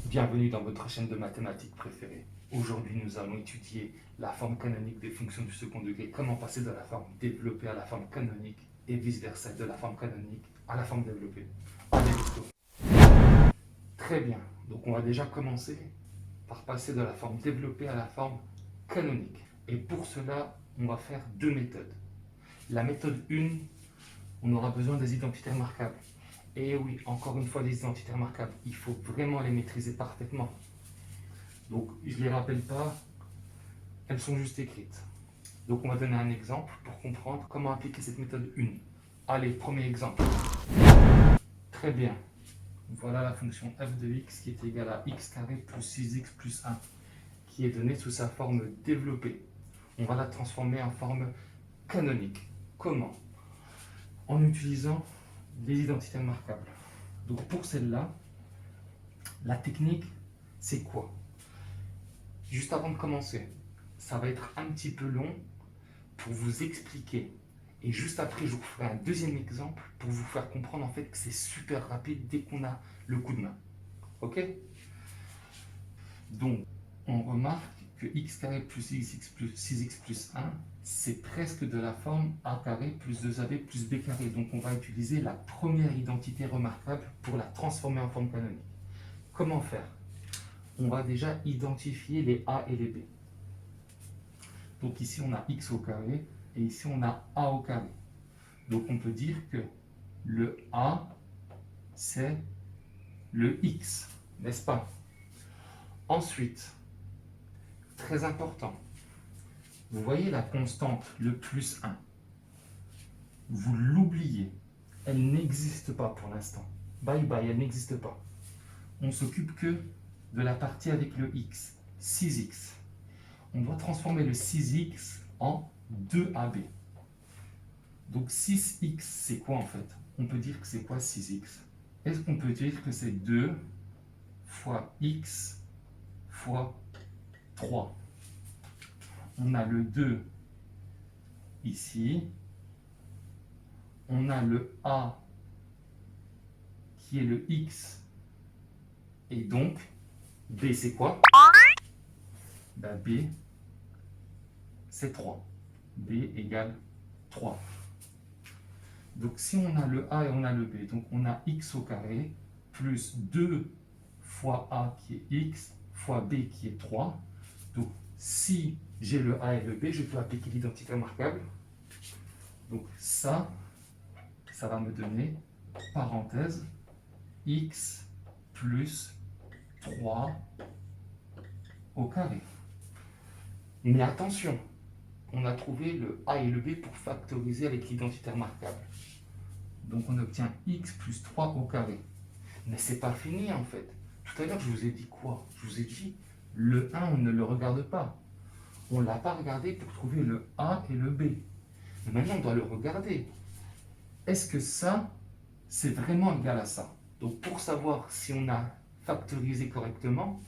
Bienvenue dans votre chaîne de mathématiques préférée. Aujourd'hui, nous allons étudier la forme canonique des fonctions du second degré, comment passer de la forme développée à la forme canonique et vice-versa, de la forme canonique à la forme développée. Allez, let's go. Très bien, donc on va déjà commencer par passer de la forme développée à la forme canonique. Et pour cela, on va faire deux méthodes. La méthode 1, on aura besoin des identités remarquables. Et oui, encore une fois, les identités remarquables, il faut vraiment les maîtriser parfaitement. Donc, je ne les rappelle pas, elles sont juste écrites. Donc, on va donner un exemple pour comprendre comment appliquer cette méthode 1. Allez, premier exemple. Très bien. Voilà la fonction f de x qui est égale à x carré plus 6x plus 1, qui est donnée sous sa forme développée. On va la transformer en forme canonique. Comment? En utilisant les identités remarquables. Donc, pour celle-là, la technique, c'est quoi? Juste avant de commencer, ça va être un petit peu long pour vous expliquer. Et juste après, je vous ferai un deuxième exemple pour vous faire comprendre en fait que c'est super rapide dès qu'on a le coup de main. Ok? Donc, on remarque que x carré plus 6x plus 1, c'est presque de la forme a carré plus 2ab plus b carré. Donc, on va utiliser la première identité remarquable pour la transformer en forme canonique. Comment faire? On va déjà identifier les a et les b. Donc ici, on a x au carré et ici, on a a au carré. Donc on peut dire que le a, c'est le x, n'est-ce pas? Ensuite, très important, vous voyez la constante, le plus 1. Vous l'oubliez. Elle n'existe pas pour l'instant. Bye bye, elle n'existe pas. On s'occupe que de la partie avec le x, 6x. On doit transformer le 6x en 2ab. Donc 6x, c'est quoi en fait? On peut dire que c'est quoi 6x? Est-ce qu'on peut dire que c'est 2 fois x fois 3? On a le 2 ici. On a le a qui est le x. Et donc, b c'est quoi? Ben, b, c'est 3. b égale 3. Donc si on a le a et on a le b, donc on a x au carré plus 2 fois a qui est x fois b qui est 3. Donc si j'ai le a et le b, je peux appliquer l'identité remarquable. Donc ça va me donner, parenthèse, x plus 3 au carré. Mais attention, on a trouvé le a et le b pour factoriser avec l'identité remarquable. Donc on obtient x plus 3 au carré. Mais c'est pas fini en fait. Tout à l'heure, je vous ai dit quoi? Je vous ai dit, le 1, on ne le regarde pas. On ne l'a pas regardé pour trouver le a et le b. Mais maintenant, on doit le regarder. Est-ce que ça, c'est vraiment égal à ça? Donc pour savoir si on a factorisé correctement,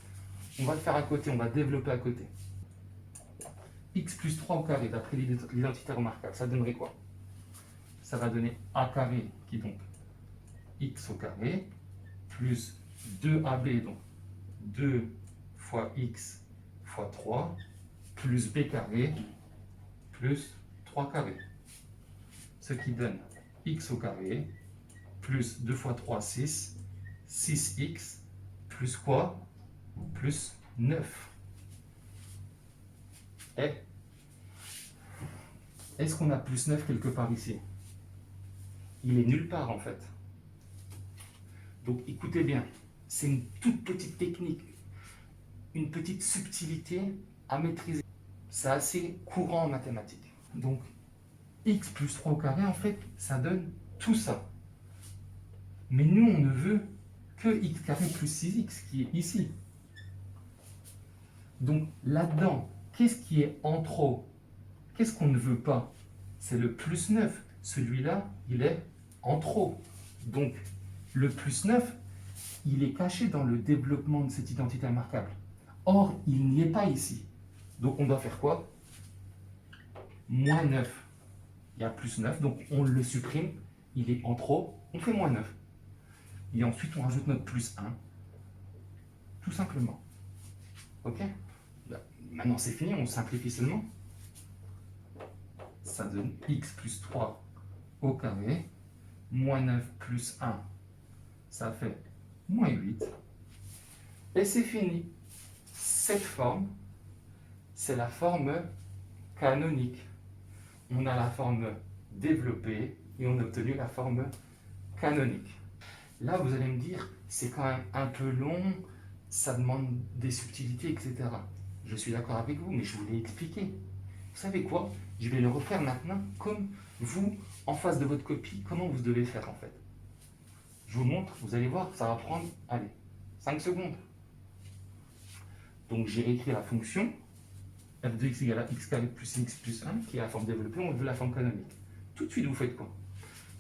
on va le faire à côté, on va développer à côté. X plus 3 au carré, d'après l'identité remarquable, ça donnerait quoi? Ça va donner a carré, qui est donc x au carré, plus 2ab, donc 2 fois x fois 3, plus b carré, plus 3 carré. Ce qui donne x au carré, plus 2 fois 3, 6, 6x, plus quoi? Plus 9. Et est-ce qu'on a plus 9 quelque part ici? Il est nulle part en fait. Donc écoutez bien, c'est une toute petite technique, une petite subtilité à maîtriser. C'est assez courant en mathématiques. Donc x plus 3 au carré, en fait, ça donne tout ça. Mais nous, on ne veut que x carré plus 6x qui est ici. Donc là-dedans, qu'est-ce qui est en trop? Qu'est-ce qu'on ne veut pas? C'est le plus 9. Celui-là, il est en trop. Donc le plus 9, il est caché dans le développement de cette identité remarquable. Or, il n'y est pas ici. Donc on doit faire quoi? Moins 9. Il y a plus 9, donc on le supprime. Il est en trop, on fait moins 9. Et ensuite, on rajoute notre plus 1. tout simplement. Ok? Maintenant c'est fini, on simplifie seulement. Ça donne x plus 3 au carré, moins 9 plus 1, ça fait moins 8. Et c'est fini. Cette forme, c'est la forme canonique. On a la forme développée et on a obtenu la forme canonique. Là, vous allez me dire, c'est quand même un peu long, ça demande des subtilités, etc. Je suis d'accord avec vous, mais je vous l'ai expliqué. Vous savez quoi? Je vais le refaire maintenant comme vous, en face de votre copie, comment vous devez faire en fait. Je vous montre, vous allez voir, ça va prendre, allez, 5 secondes. Donc j'ai écrit la fonction f de x égale à x carré plus x plus 1, qui est la forme développée, on veut la forme canonique. Tout de suite, vous faites quoi?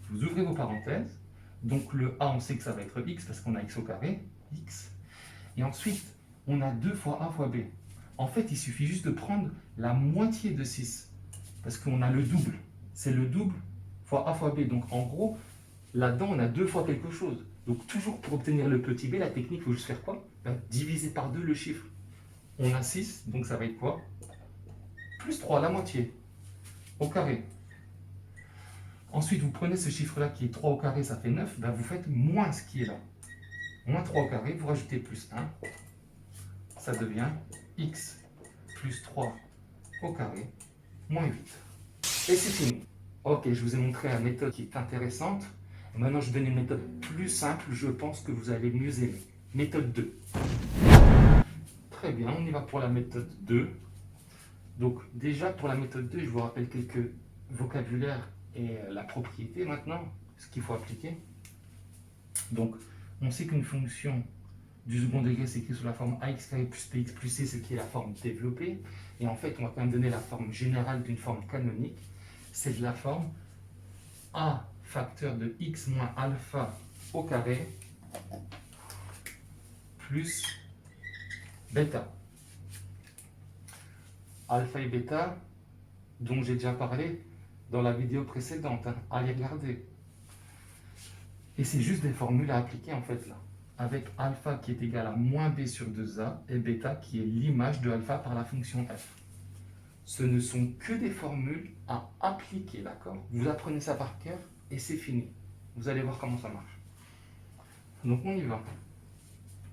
Vous ouvrez vos parenthèses, donc le a, on sait que ça va être x, parce qu'on a x au carré, x. Et ensuite, on a 2 fois a fois b. En fait, il suffit juste de prendre la moitié de 6, parce qu'on a le double. C'est le double fois a fois b. Donc en gros, là-dedans, on a 2 fois quelque chose. Donc toujours pour obtenir le petit b, la technique, il faut juste faire quoi? Diviser par 2 le chiffre. On a 6, donc ça va être quoi? Plus 3, la moitié, au carré. Ensuite, vous prenez ce chiffre-là qui est 3 au carré, ça fait 9, vous faites moins ce qui est là. Moins 3 au carré, vous rajoutez plus 1, ça devient x plus 3 au carré, moins 8. Et c'est fini. Ok, je vous ai montré la méthode qui est intéressante. Maintenant, je donne une méthode plus simple, je pense que vous allez mieux aimer. Méthode 2. Très bien, on y va pour la méthode 2. Donc déjà, pour la méthode 2, je vous rappelle quelques vocabulaires et la propriété maintenant, ce qu'il faut appliquer. Donc, on sait qu'une fonction du second degré s'écrit sous la forme ax carré plus bx plus c, ce qui est la forme développée. Et en fait, on va quand même donner la forme générale d'une forme canonique. C'est de la forme a facteur de x moins alpha au carré plus bêta. Alpha et bêta, dont j'ai déjà parlé dans la vidéo précédente. Allez regarder. Et c'est juste des formules à appliquer en fait là. Avec alpha qui est égal à moins b sur 2a et bêta qui est l'image de alpha par la fonction f. Ce ne sont que des formules à appliquer, d'accord? Vous apprenez ça par cœur et c'est fini. Vous allez voir comment ça marche. Donc on y va.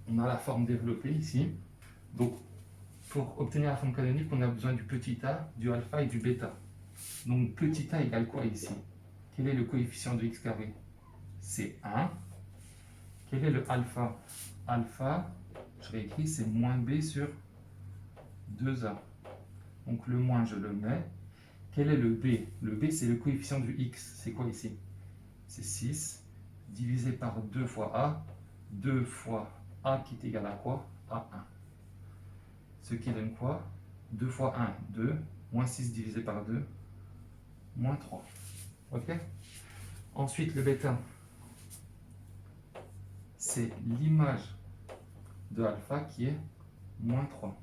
On a la forme développée ici. Donc pour obtenir la forme canonique, on a besoin du petit a, du alpha et du bêta. Donc petit a égale quoi ici? Quel est le coefficient de x carré? C'est 1. Quel est le alpha? Alpha, je réécris, c'est moins b sur 2a. Donc le moins, je le mets. Quel est le b? Le b, c'est le coefficient du x. C'est quoi ici? C'est 6 divisé par 2 fois a. 2 fois a qui est égal à quoi? À 1. Ce qui donne quoi? 2 fois 1, 2. Moins 6 divisé par 2, moins 3. Ok? Ensuite, le bêta, c'est l'image de alpha qui est moins 3.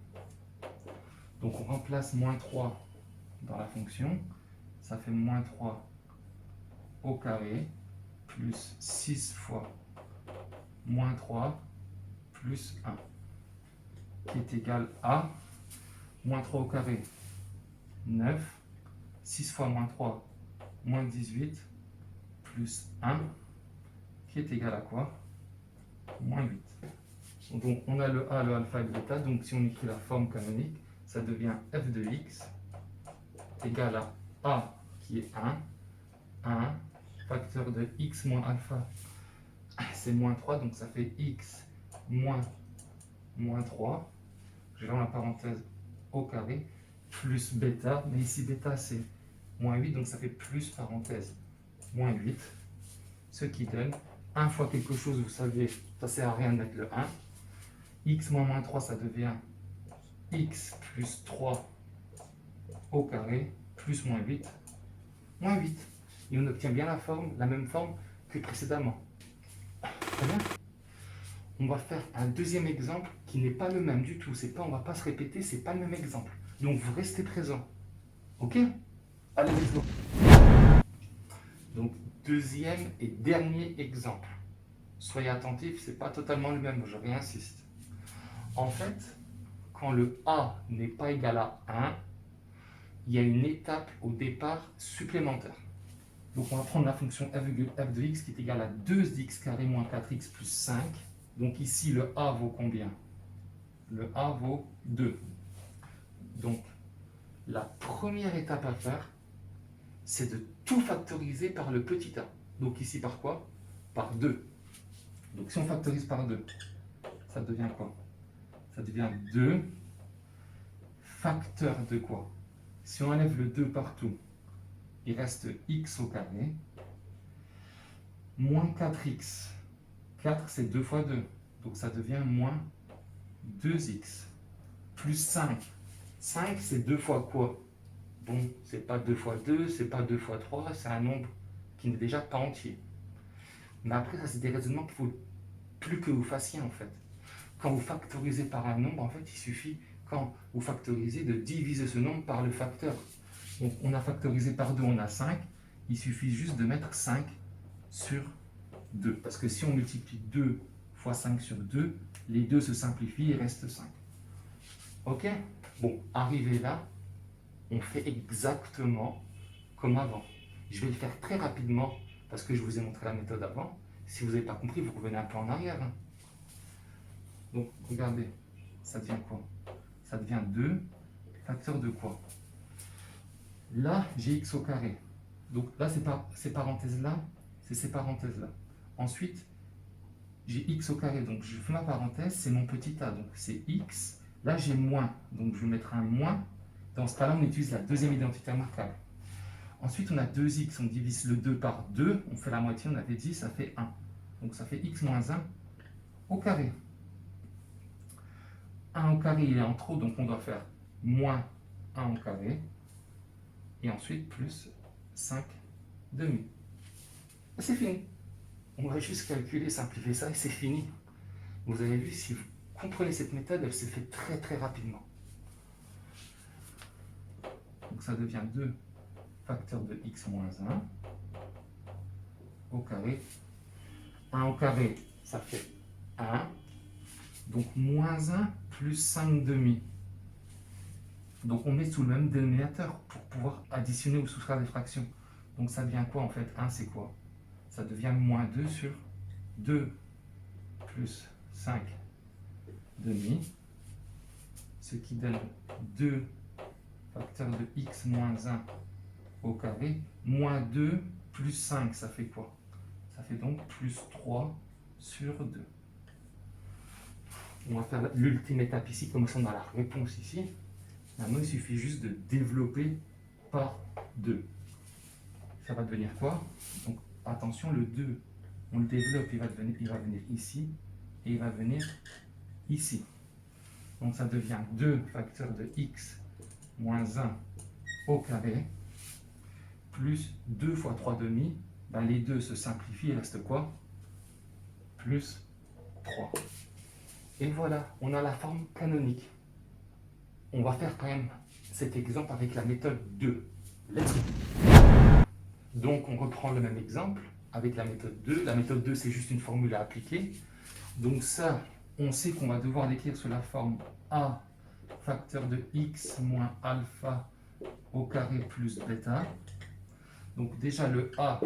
Donc on remplace moins 3 dans la fonction. Ça fait moins 3 au carré plus 6 fois moins 3 plus 1 qui est égal à moins 3 au carré 9, 6 fois moins 3 moins 18 plus 1 qui est égal à quoi? Moins 8. Donc on a le a, le alpha et le bêta, donc si on écrit la forme canonique, ça devient f de x égale à a qui est 1 facteur de x moins alpha, c'est moins 3, donc ça fait x moins 3, je ferme la parenthèse au carré, plus bêta, mais ici bêta c'est moins 8, donc ça fait plus parenthèse moins 8, ce qui donne 1 fois quelque chose, vous savez, ça sert à rien de mettre le 1, x moins moins 3, ça devient x plus 3 au carré, plus moins 8, moins 8. Et on obtient bien la même forme que précédemment. Très bien. On va faire un deuxième exemple qui n'est pas le même du tout. On ne va pas se répéter, c'est pas le même exemple. Donc vous restez présent. Ok? Allez, let's go. Donc deuxième et dernier exemple. Soyez attentifs, c'est pas totalement le même, je réinsiste. En fait, quand le A n'est pas égal à 1, il y a une étape au départ supplémentaire. Donc on va prendre la fonction f de x qui est égale à 2x carré moins 4x plus 5. Donc ici, le A vaut combien? Le A vaut 2. Donc, la première étape à faire, c'est de tout factoriser par le petit a. Donc ici, par quoi? Par 2. Donc si on factorise par 2, ça devient quoi? Ça devient 2 facteur de quoi? Si on enlève le 2 partout, il reste x au carré, moins 4x. 4, c'est 2 fois 2. Donc ça devient moins 2x. Plus 5. 5, c'est 2 fois quoi? Bon, c'est pas 2 fois 2, c'est pas 2 fois 3, c'est un nombre qui n'est déjà pas entier. Mais après, ça, c'est des raisonnements qu'il faut plus que vous fassiez, en fait. Quand vous factorisez par un nombre, en fait, il suffit, quand vous factorisez, de diviser ce nombre par le facteur. Donc, on a factorisé par 2, on a 5. Il suffit juste de mettre 5 sur 2. Parce que si on multiplie 2 fois 5 sur 2, les 2 se simplifient, il reste 5. Ok? Bon, arrivé là, on fait exactement comme avant. Je vais le faire très rapidement parce que je vous ai montré la méthode avant. Si vous n'avez pas compris, vous revenez un peu en arrière. Donc, regardez, ça devient quoi? Ça devient 2 facteur de quoi? Là, j'ai x au carré. Donc là, ces parenthèses-là, c'est ces parenthèses-là. Ensuite, j'ai x au carré. Donc, je fais ma parenthèse, c'est mon petit a. Donc, c'est x. Là, j'ai moins. Donc, je vais mettre un moins. Dans ce cas-là, on utilise la deuxième identité remarquable. Ensuite, on a 2x, on divise le 2 par 2, on fait la moitié, on avait dit, ça fait 1. Donc ça fait x moins 1 au carré. 1 au carré, il est en trop, donc on doit faire moins 1 au carré. Et ensuite, plus 5 demi. Et c'est fini. On va juste calculer, simplifier ça, et c'est fini. Vous avez vu, si vous comprenez cette méthode, elle se fait très très rapidement. Donc ça devient 2 facteur de x moins 1 au carré. 1 au carré, ça fait 1. Donc moins 1 plus 5 demi. Donc on met sous le même dénominateur pour pouvoir additionner ou soustraire des fractions. Donc ça devient quoi en fait? 1 c'est quoi? Ça devient moins 2 sur 2 plus 5 demi. Ce qui donne 2 facteur de x moins 1 au carré. Moins 2 plus 5, ça fait quoi? Ça fait donc plus 3 sur 2. On va faire l'ultime étape ici, comme ça on a la réponse ici. Maintenant, il suffit juste de développer par 2. Ça va devenir quoi? Donc, attention, le 2, on le développe, il va venir ici, et il va venir ici. Donc, ça devient 2 facteur de x moins 1 au carré, plus 2 fois 3 demi. Ben, les 2 se simplifient, il reste quoi? Plus 3. Et voilà, on a la forme canonique. On va faire quand même cet exemple avec la méthode 2. Donc on reprend le même exemple avec la méthode 2. La méthode 2, c'est juste une formule à appliquer. Donc ça, on sait qu'on va devoir l'écrire sous la forme a facteur de x moins alpha au carré plus bêta. Donc déjà le a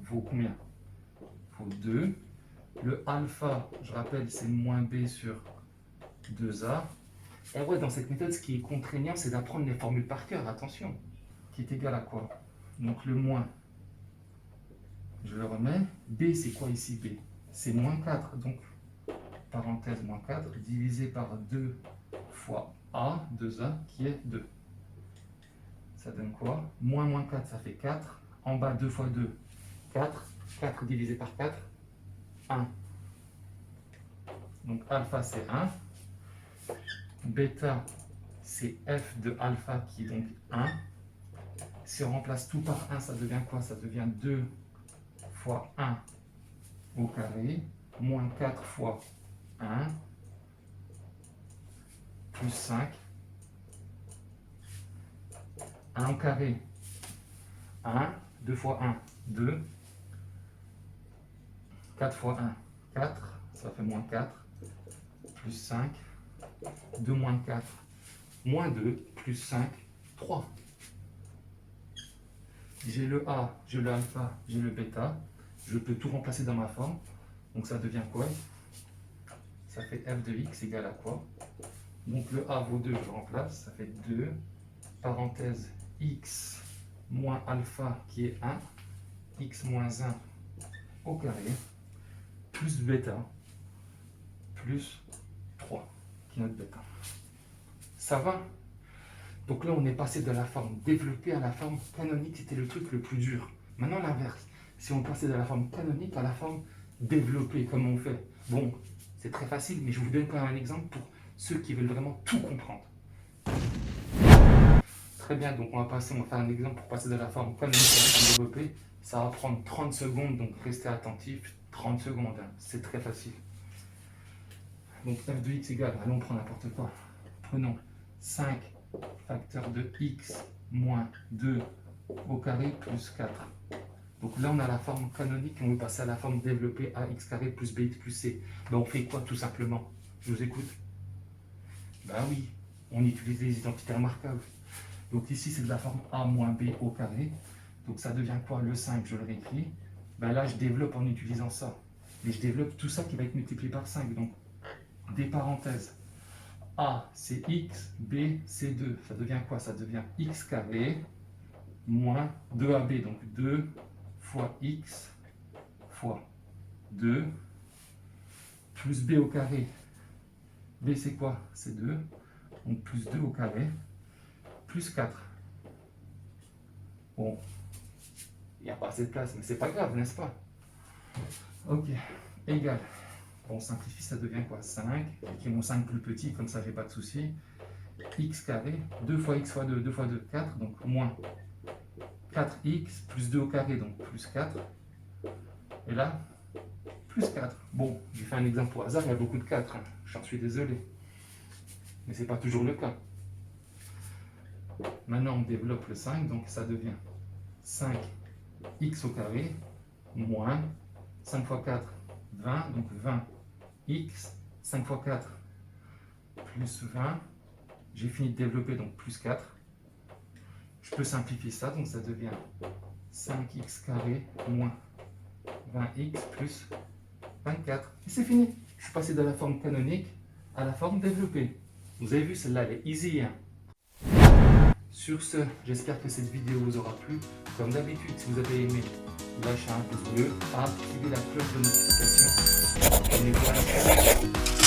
vaut combien? Vaut 2. Le alpha, je rappelle, c'est moins b sur 2a. Et ouais, dans cette méthode, ce qui est contraignant, c'est d'apprendre les formules par cœur, attention. Qui est égal à quoi? Donc le moins, je le remets. B, c'est quoi ici B? C'est moins 4, donc parenthèse moins 4, divisé par 2 fois A, 2A, qui est 2. Ça donne quoi? Moins 4, ça fait 4. En bas, 2 fois 2, 4. 4 divisé par 4, 1. Donc alpha, c'est 1. Bêta, c'est f de alpha qui est donc 1. Si on remplace tout par 1, ça devient quoi? Ça devient 2 fois 1 au carré, moins 4 fois 1, plus 5. 1 au carré, 1. 2 fois 1, 2. 4 fois 1, 4. Ça fait moins 4. Plus 5. 2 moins 4, moins 2, plus 5, 3. J'ai le A, j'ai le alpha, j'ai le bêta. Je peux tout remplacer dans ma forme. Donc ça devient quoi? Ça fait f de x égale à quoi? Donc le A vaut 2, je remplace. Ça fait 2, parenthèse, x moins alpha qui est 1, x moins 1 au carré, plus bêta, plus 3, qui est notre bêta. Ça va? Donc là, on est passé de la forme développée à la forme canonique. C'était le truc le plus dur. Maintenant, l'inverse. Si on passait de la forme canonique à la forme développée, comment on fait? Bon, c'est très facile, mais je vous donne quand même un exemple pour ceux qui veulent vraiment tout comprendre. Très bien, donc on va faire un exemple pour passer de la forme canonique à la forme développée. Ça va prendre 30 secondes, donc restez attentifs. 30 secondes, hein. C'est très facile. Donc f de x égale, allons prendre n'importe quoi. Prenons 5 facteur de x moins 2 au carré plus 4. Donc là, on a la forme canonique et on veut passer à la forme développée ax carré plus bx plus c. Ben, on fait quoi tout simplement? Je vous écoute. Ben oui, on utilise les identités remarquables. Donc ici, c'est de la forme a moins b au carré. Donc ça devient quoi? Le 5, je le réécris. Ben là, je développe en utilisant ça. Mais je développe tout ça qui va être multiplié par 5. Donc, des parenthèses. A, c'est x, b, c'est 2. Ça devient quoi? Ça devient x carré moins 2ab. Donc 2 fois x fois 2 plus b au carré. B, c'est quoi? C'est 2. Donc plus 2 au carré plus 4. Bon, il n'y a pas assez de place, mais c'est pas grave, n'est-ce pas? Ok, égal. On simplifie, ça devient quoi? 5, qui est mon 5 plus petit, comme ça j'ai pas de souci. X carré, 2 fois x fois 2, 2 fois 2, 4, donc moins 4x plus 2 au carré, donc plus 4. Et là, plus 4. Bon, j'ai fait un exemple au hasard, il y a beaucoup de 4, hein. J'en suis désolé. Mais c'est pas toujours le cas. Maintenant, on développe le 5, donc ça devient 5x au carré moins 5 fois 4, 20, donc 20x, 5 fois 4 plus 20. J'ai fini de développer, donc plus 4. Je peux simplifier ça, donc ça devient 5x carré moins 20x plus 24. Et c'est fini. Je suis passé de la forme canonique à la forme développée. Vous avez vu, celle-là, elle est easy, hein. Sur ce, j'espère que cette vidéo vous aura plu. Comme d'habitude, si vous avez aimé, lâchez un pouce bleu, activez la cloche de notification. Abonnez-vous à la chaîne.